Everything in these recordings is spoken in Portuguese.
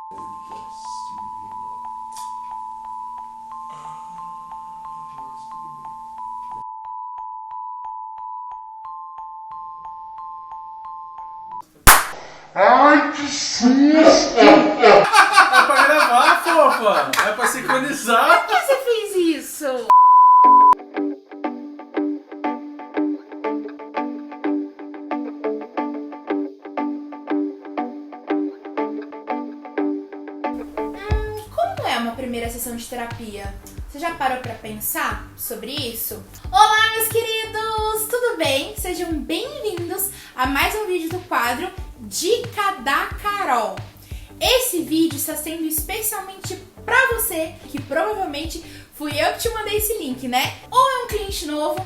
Ai, que susto! É pra gravar, fofa! É pra sincronizar! Por que você fez isso? Como é uma primeira sessão de terapia? Você já parou pra pensar sobre isso? Olá, meus queridos! Tudo bem? Sejam bem-vindos a mais um vídeo do quadro Dica da Carol. Esse vídeo está sendo especialmente pra você, que provavelmente fui eu que te mandei esse link, né? Ou é um cliente novo,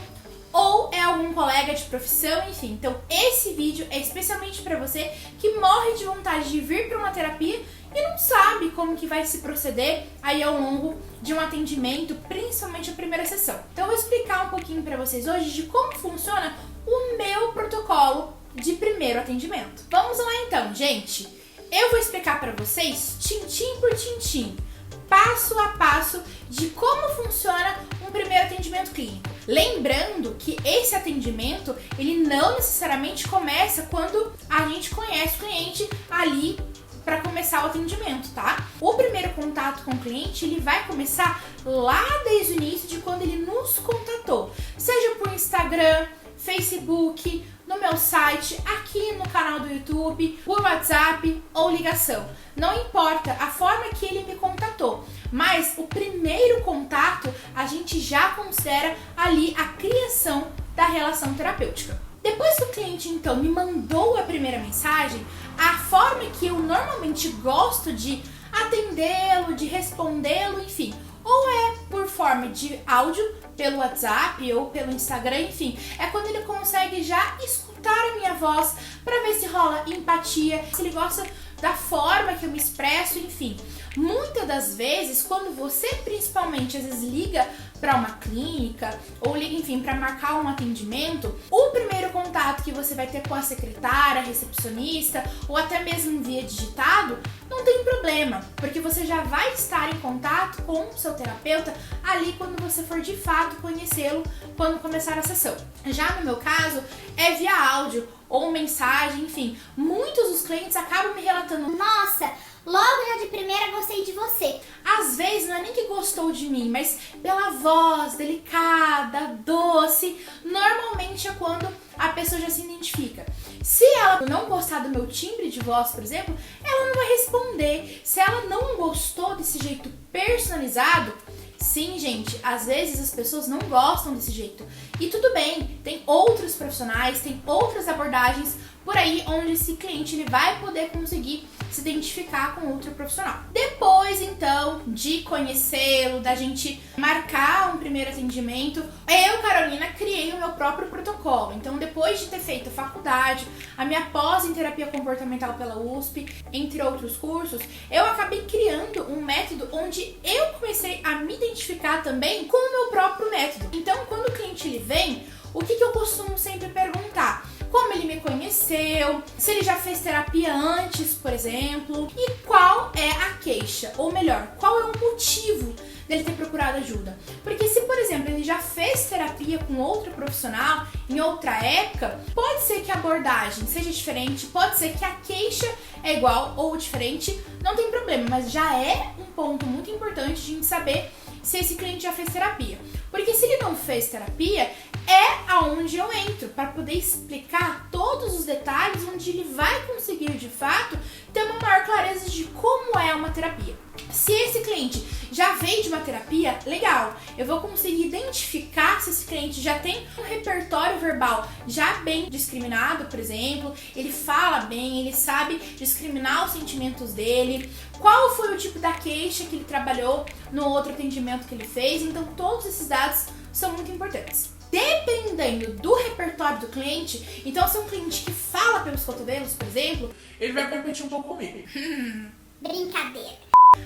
ou é algum colega de profissão, enfim. Então esse vídeo é especialmente pra você que morre de vontade de vir para uma terapia e não sabe como que vai se proceder aí ao longo de um atendimento, principalmente a primeira sessão. Então eu vou explicar um pouquinho pra vocês hoje de como funciona o meu protocolo de primeiro atendimento. Vamos lá então, gente. Eu vou explicar pra vocês, tintim por tintim, passo a passo, de como funciona um primeiro atendimento clínico. Lembrando que esse atendimento, ele não necessariamente começa quando a gente conhece o cliente ali para começar o atendimento, tá? O primeiro contato com o cliente, ele vai começar lá desde o início de quando ele nos contatou, seja por Instagram, Facebook, no meu site, aqui no canal do YouTube, por WhatsApp ou ligação. Não importa a forma que ele me contatou, mas o primeiro contato a gente já considera ali a criação da relação terapêutica. Depois que o cliente então me mandou a primeira mensagem, a forma que eu normalmente gosto de atendê-lo, de respondê-lo, enfim, ou é por forma de áudio, pelo WhatsApp ou pelo Instagram, enfim, é quando ele consegue já escutar a minha voz para ver se rola empatia, se ele gosta da forma que eu me expresso, enfim. Muitas das vezes, quando você principalmente às vezes liga para uma clínica ou liga, enfim, para marcar um atendimento, o primeiro contato que você vai ter com a secretária, recepcionista ou até mesmo via digitado, não tem problema, porque você já vai estar em contato com o seu terapeuta ali quando você for de fato conhecê-lo quando começar a sessão. Já no meu caso, é via áudio ou mensagem, enfim. Muitos dos clientes acabam me relatando: nossa, logo já de primeira gostei de você. Às vezes não é nem que gostou de mim, mas pela voz delicada, doce, normalmente é quando a pessoa já se identifica. Se ela não gostar do meu timbre de voz, por exemplo, ela não vai responder. Se ela não gostou desse jeito personalizado, sim, gente, às vezes as pessoas não gostam desse jeito. E tudo bem, tem outros profissionais, tem outras abordagens por aí onde esse cliente ele vai poder conseguir se identificar com outro profissional. Depois, então, de conhecê-lo, da gente marcar um primeiro atendimento, eu, Carolina, criei o meu próprio protocolo. Então, depois de ter feito a faculdade, a minha pós em terapia comportamental pela USP, entre outros cursos, eu acabei criando um método onde eu comecei a me identificar também com o meu próprio método. Então, quando o cliente ele vem, o que eu costumo sempre perguntar? Como ele me conheceu, se ele já fez terapia antes, por exemplo, e qual é a queixa, ou melhor, qual é o motivo dele ter procurado ajuda. Porque se, por exemplo, ele já fez terapia com outro profissional em outra época, pode ser que a abordagem seja diferente, pode ser que a queixa é igual ou diferente, não tem problema, mas já é um ponto muito importante de a gente saber se esse cliente já fez terapia. Porque se ele não fez terapia, é aonde eu entro para poder explicar todos os detalhes onde ele vai conseguir de fato ter uma maior clareza de como é uma terapia. Se esse cliente já veio de uma terapia, legal, eu vou conseguir identificar se esse cliente já tem um repertório verbal já bem discriminado, por exemplo, ele fala bem, ele sabe discriminar os sentimentos dele, qual foi o tipo da queixa que ele trabalhou no outro atendimento que ele fez. Então todos esses dados são muito importantes. Dependendo do repertório do cliente, então se é um cliente que fala pelos cotovelos, por exemplo, Ele vai competir um pouco comigo. Brincadeira.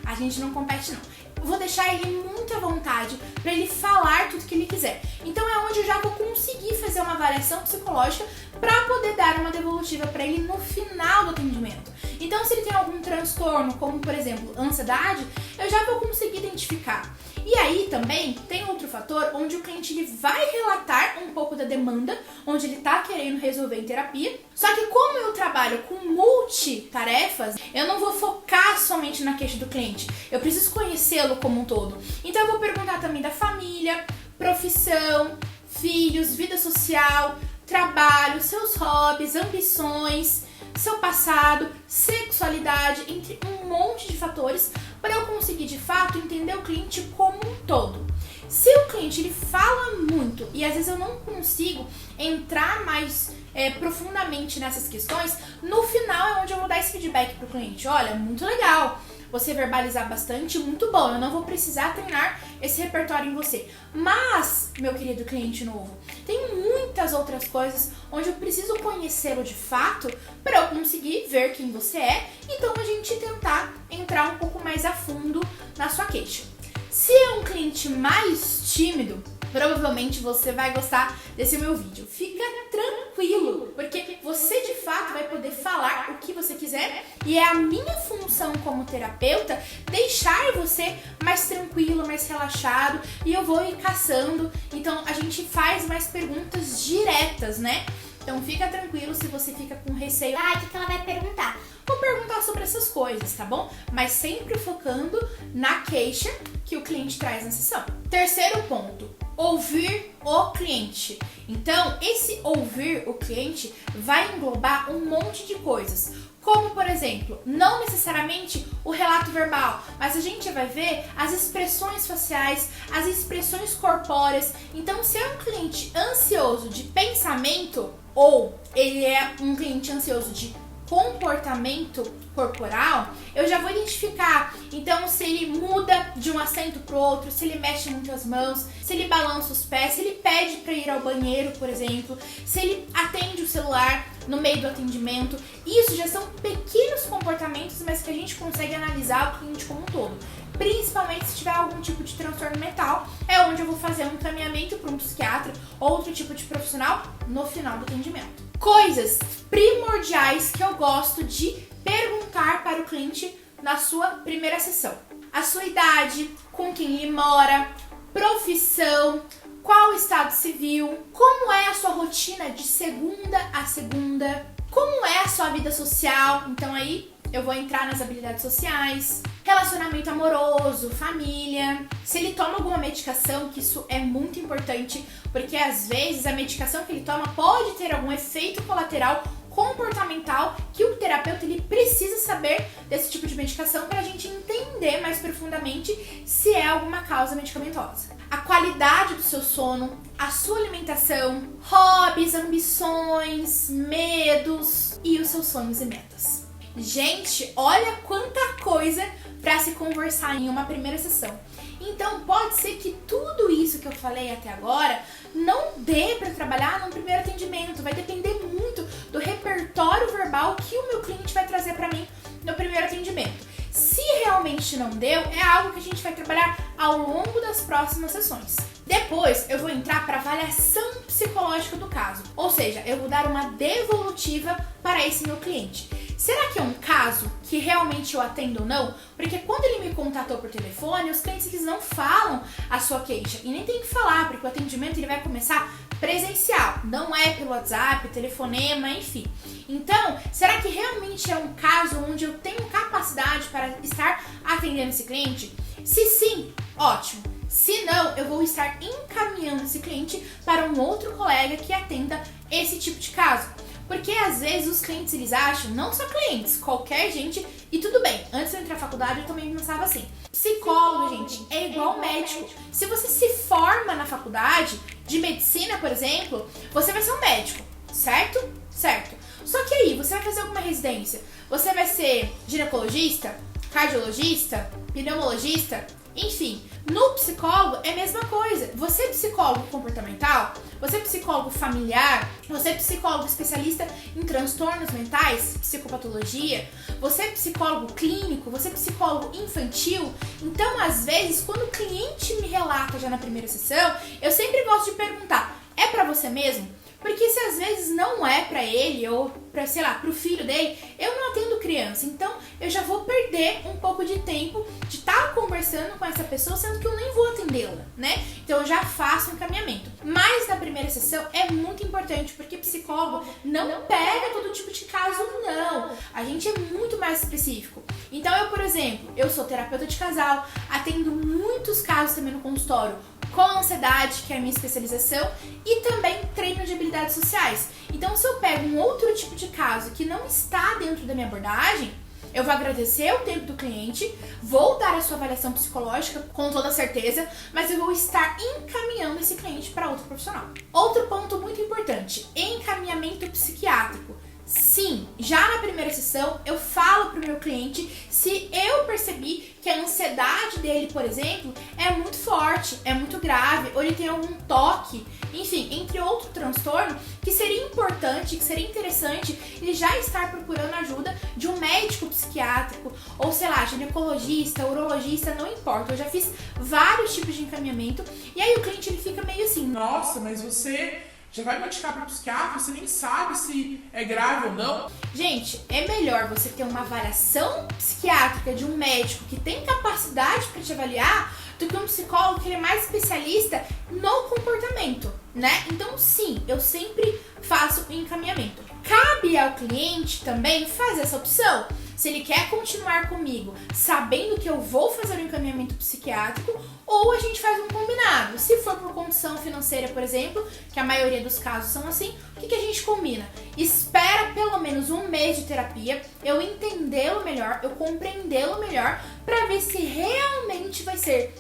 a gente não compete não. Eu vou deixar ele muito à vontade para ele falar tudo que ele quiser. Então é onde eu já vou conseguir fazer uma avaliação psicológica para poder dar uma devolutiva para ele no final do atendimento. Então, se ele tem algum transtorno, como por exemplo, ansiedade, eu já vou conseguir identificar. E aí também tem outro fator onde o cliente ele vai relatar um pouco da demanda, onde ele tá querendo resolver em terapia. Só que como eu trabalho com multitarefas, eu não vou focar somente na queixa do cliente. Eu preciso conhecê-lo como um todo. Então eu vou perguntar também da família, profissão, filhos, vida social, trabalho, seus hobbies, ambições, seu passado, sexualidade, entre um monte de fatores para eu conseguir de fato entender o cliente como um todo. Se o cliente ele fala muito e às vezes eu não consigo entrar mais profundamente nessas questões, no final é onde eu vou dar esse feedback pro cliente. Olha, muito legal você verbalizar bastante, muito bom, eu não vou precisar treinar esse repertório em você. Mas, meu querido cliente novo, tem muitas outras coisas onde eu preciso conhecê-lo de fato para eu conseguir ver quem você é, então a gente tentar entrar um pouco mais a fundo na sua queixa. Se é um cliente mais tímido, provavelmente você vai gostar desse meu vídeo. Fica tranquilo, porque você de fato vai poder falar o que você quiser e é a minha função como terapeuta deixar você mais tranquilo, mais relaxado e eu vou ir caçando. Então a gente faz mais perguntas diretas, né? Então fica tranquilo se você fica com receio. Ah, o que ela vai perguntar? Vou perguntar sobre essas coisas, tá bom? Mas sempre focando na queixa que o cliente traz na sessão. Terceiro ponto, ouvir o cliente. Então, esse ouvir o cliente vai englobar um monte de coisas. Como, por exemplo, não necessariamente o relato verbal, mas a gente vai ver as expressões faciais, as expressões corpóreas. Então, se é um cliente ansioso de pensamento ou ele é um cliente ansioso de comportamento corporal, eu já vou identificar. Então, se ele muda de um assento pro outro, se ele mexe muito as mãos, se ele balança os pés, se ele pede para ir ao banheiro, por exemplo, se ele atende o celular no meio do atendimento. Isso já são pequenos comportamentos, mas que a gente consegue analisar o cliente como um todo. Principalmente se tiver algum tipo de transtorno mental, é onde eu vou fazer um encaminhamento para um psiquiatra ou outro tipo de profissional no final do atendimento. Coisas primordiais que eu gosto de perguntar para o cliente na sua primeira sessão: a sua idade, com quem ele mora, profissão, qual o estado civil, como é a sua rotina de segunda a segunda, como é a sua vida social. Então aí eu vou entrar nas habilidades sociais, relacionamento amoroso, família, se ele toma alguma medicação, que isso é muito importante, porque às vezes a medicação que ele toma pode ter algum efeito colateral comportamental que o terapeuta ele precisa saber desse tipo de medicação para a gente entender mais profundamente se é alguma causa medicamentosa. A qualidade do seu sono, a sua alimentação, hobbies, ambições, medos e os seus sonhos e metas. Gente, olha quanta coisa para se conversar em uma primeira sessão. Então pode ser que tudo isso que eu falei até agora não dê para trabalhar num primeiro atendimento. Vai depender muito do repertório verbal que o meu cliente vai trazer para mim no primeiro atendimento. Se realmente não deu, é algo que a gente vai trabalhar ao longo das próximas sessões. Depois eu vou entrar para avaliação psicológica do caso, ou seja, eu vou dar uma devolutiva para esse meu cliente. Será que é um caso que realmente eu atendo ou não? Porque quando ele me contatou por telefone, os clientes eles não falam a sua queixa. E nem tem que falar, porque o atendimento ele vai começar presencial. Não é pelo WhatsApp, telefonema, enfim. Então, será que realmente é um caso onde eu tenho capacidade para estar atendendo esse cliente? Se sim, ótimo. Se não, eu vou estar encaminhando esse cliente para um outro colega que atenda esse tipo de caso. Porque às vezes os clientes eles acham, não só clientes, qualquer gente, e tudo bem, antes de eu entrar na faculdade eu também pensava assim, psicólogo, gente, é igual médico. Se você se forma na faculdade de medicina, por exemplo, você vai ser um médico, certo? Certo. Só que aí, você vai fazer alguma residência, você vai ser ginecologista, cardiologista, pneumologista, enfim. No psicólogo é a mesma coisa. Você é psicólogo comportamental, você é psicólogo familiar, você é psicólogo especialista em transtornos mentais, psicopatologia, você é psicólogo clínico, você é psicólogo infantil. Então, às vezes, quando o cliente me relata já na primeira sessão, eu sempre gosto de perguntar, é pra você mesmo? Porque se às vezes não é pra ele ou pra, sei lá, pro filho dele, eu não atendo criança. Então, eu já vou perder um pouco de tempo de estar conversando com essa pessoa, sendo que eu nem vou atendê-la, né? Então, eu já faço um encaminhamento. Mas na primeira sessão é muito importante, porque psicólogo não pega todo tipo de caso, não. A gente é muito mais específico. Então, eu, por exemplo, eu sou terapeuta de casal, atendo muitos casos também no consultório com ansiedade, que é a minha especialização, e também treino de habilidades sociais. Então, se eu pego um outro tipo de caso que não está dentro da minha abordagem, eu vou agradecer o tempo do cliente, vou dar a sua avaliação psicológica com toda certeza, mas eu vou estar encaminhando esse cliente para outro profissional. Outro ponto muito importante, encaminhamento psiquiátrico. Sim, já na primeira sessão eu falo pro meu cliente se eu percebi que a ansiedade dele, por exemplo, é muito forte, é muito grave, ou ele tem algum toque, enfim, entre outro transtorno, que seria importante, que seria interessante ele já estar procurando ajuda de um médico psiquiátrico, ou sei lá, ginecologista, urologista, não importa. Eu já fiz vários tipos de encaminhamento, e aí o cliente ele fica meio assim, nossa, mas você já vai me indicar para o psiquiatra, você nem sabe se é grave ou não. Gente, é melhor você ter uma avaliação psiquiátrica de um médico que tem capacidade para te avaliar do que um psicólogo que ele é mais especialista no comportamento, né? Então, sim, eu sempre faço o encaminhamento. Cabe ao cliente também fazer essa opção. Se ele quer continuar comigo sabendo que eu vou fazer o encaminhamento psiquiátrico, ou a gente faz um combinado. Se for por condição financeira, por exemplo, que a maioria dos casos são assim, o que a gente combina? Espera pelo menos um mês de terapia, eu entendê-lo melhor, eu compreendê-lo melhor, para ver se realmente vai ser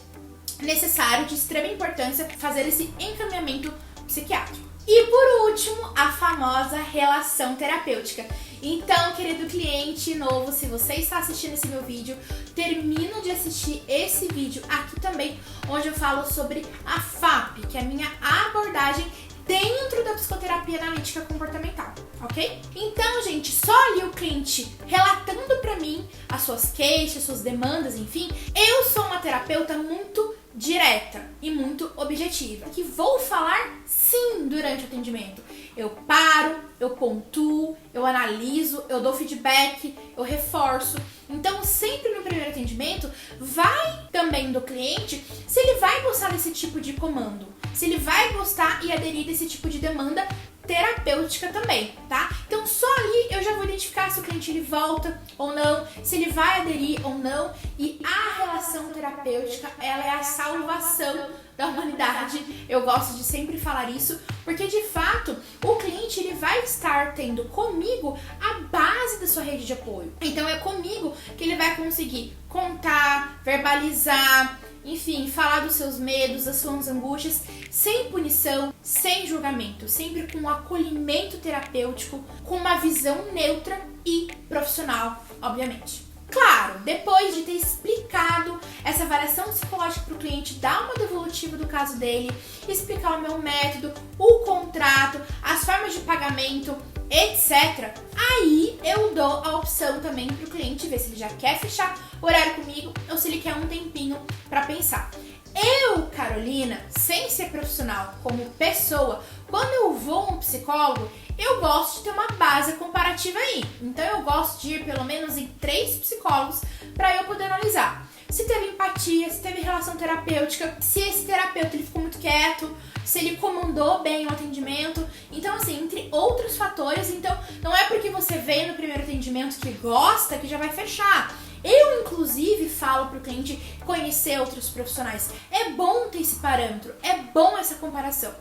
necessário, de extrema importância, fazer esse encaminhamento psiquiátrico. E por último, a famosa relação terapêutica. Então, querido cliente novo, se você está assistindo esse meu vídeo, termina de assistir esse vídeo aqui também, onde eu falo sobre a FAP, que é a minha abordagem dentro da psicoterapia analítica comportamental, ok? Então, gente, só ali o cliente relatando pra mim as suas queixas, suas demandas, enfim, eu sou uma terapeuta muito direta e muito objetiva, que vou falar sim durante o atendimento. Eu paro, eu pontuo, eu analiso, eu dou feedback, eu reforço. Então, sempre no primeiro atendimento, vai também do cliente se ele vai gostar desse tipo de comando, se ele vai gostar e aderir desse tipo de demanda terapêutica também, tá? Então, só ali eu já vou identificar se o cliente ele volta ou não, se ele vai aderir ou não. E a relação terapêutica, ela é a salvação da humanidade. Eu gosto de sempre falar isso, porque de fato o cliente ele vai estar tendo comigo a base da sua rede de apoio. Então é comigo que ele vai conseguir contar, verbalizar, enfim, falar dos seus medos, das suas angústias, sem punição, sem julgamento, sempre com um acolhimento terapêutico, com uma visão neutra e profissional, obviamente. Claro, depois de ter explicado essa avaliação psicológica para o cliente, dar uma devolutiva do caso dele, explicar o meu método, o contrato, as formas de pagamento, etc. Aí eu dou a opção também para o cliente ver se ele já quer fechar o horário comigo ou se ele quer um tempinho para pensar. Eu, Carolina, sem ser profissional, como pessoa, quando eu vou a um psicólogo, eu gosto de ter uma base comparativa aí. Então eu gosto de ir pelo menos em 3 psicólogos para eu poder analisar se teve empatia, se teve relação terapêutica, se esse terapeuta ele ficou muito quieto, se ele comandou bem o atendimento. Então, assim, entre outros fatores, então não é porque você veio no primeiro atendimento que gosta que já vai fechar. Eu, inclusive, falo para o cliente conhecer outros profissionais. É bom ter esse parâmetro, é bom essa comparação.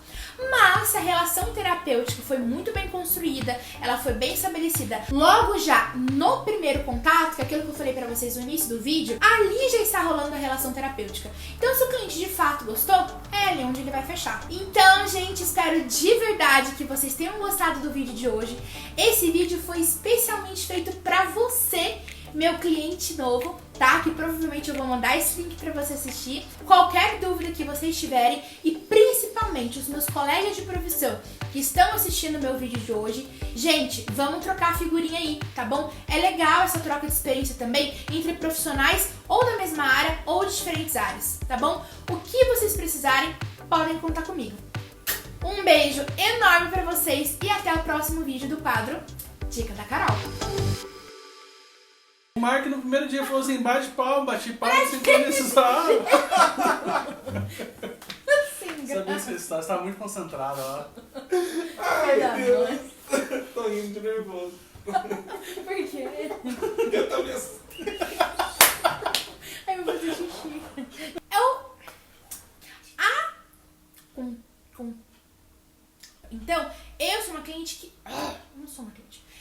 Mas se a relação terapêutica foi muito bem construída, ela foi bem estabelecida logo já no primeiro contato, que é aquilo que eu falei para vocês no início do vídeo, ali já está rolando a relação terapêutica. Então, se o cliente de fato gostou, é ali onde ele vai fechar. Então, gente, espero de verdade que vocês tenham gostado do vídeo de hoje. Esse vídeo foi especialmente feito para você, meu cliente novo, tá? Que provavelmente eu vou mandar esse link pra você assistir. Qualquer dúvida que vocês tiverem e principalmente os meus colegas de profissão que estão assistindo o meu vídeo de hoje, gente, vamos trocar figurinha aí, tá bom? É legal essa troca de experiência também entre profissionais ou da mesma área ou de diferentes áreas, tá bom? O que vocês precisarem, podem contar comigo. Um beijo enorme pra vocês e até o próximo vídeo do quadro Dica da Carol. Mark no primeiro dia falou assim, bate palma sincronizado. Sim, Sabia essa história, você tava muito concentrada lá. Ai, Deus. Tô rindo de nervoso. Por quê? Eu tô me Ai, eu vou fazer xixi. Eu... Então, eu sou uma cliente que... Eu não sou uma cliente.